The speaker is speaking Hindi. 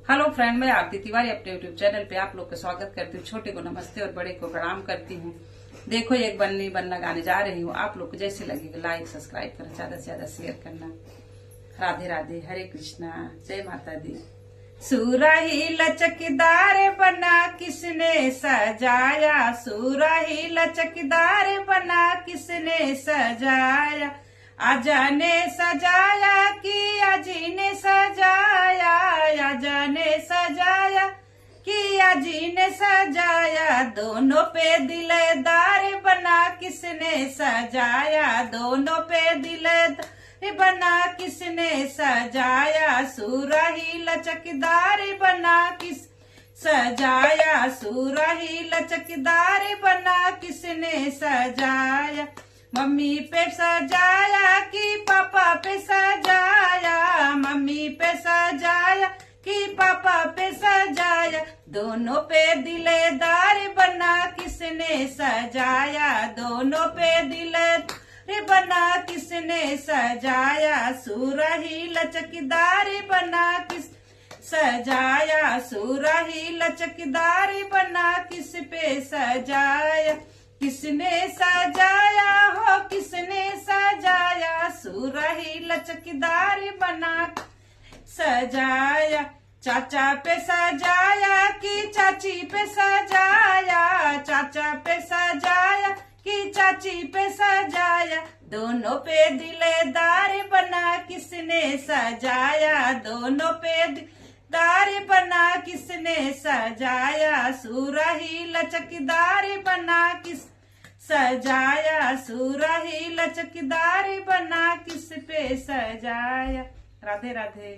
हेलो फ्रेंड, मैं आरती तिवारी अपने यूट्यूब चैनल पे आप लोग का स्वागत करती हूँ। छोटे को नमस्ते और बड़े को प्रणाम करती हूँ। देखो, एक बन्नी बन लगाने जा रही हूँ। आप लोग को जैसे लगेगा लाइक सब्सक्राइब करना, ज्यादा से ज्यादा शेयर करना। राधे राधे, हरे कृष्णा, जय माता दी। सुराही लचकदार बना किसने सजाया, सुराही लचकदार बना किसने सजाया, आजा ने सजाया कि अजी ने सजाया, आजा ने सजाया कि अजी ने सजाया, दोनों पे दिलदार बना किसने सजाया, दोनों पे दिलदार बना किसने सजाया, सुराही लचकदार बना किस सजाया, सुराही लचकदार बना किसने सजाया, मम्मी पे सजाया कि पापा पे सजाया, मम्मी पे सजाया कि पापा पे सजाया, दोनों पे दिलदार बना किसने सजाया, दोनों पे दिलदार बना किसने सजाया, सुराही लचकदार बना किस सजाया, सुराही लचकदार बना किस पे सजाया, किसने सजाया हो किसने सजाया, सुराही लचकदार बना सजाया, चाचा पे सजाया कि चाची पे सजाया, चाचा पे सजाया कि चाची पे सजाया, दोनों पे दिलदार बना किसने सजाया, दोनों पे दिलदार बना किसने सजाया, सुराही लचकदार बना किस सजाया, सुराही लचकदार बना किस पे सजाया। राधे राधे।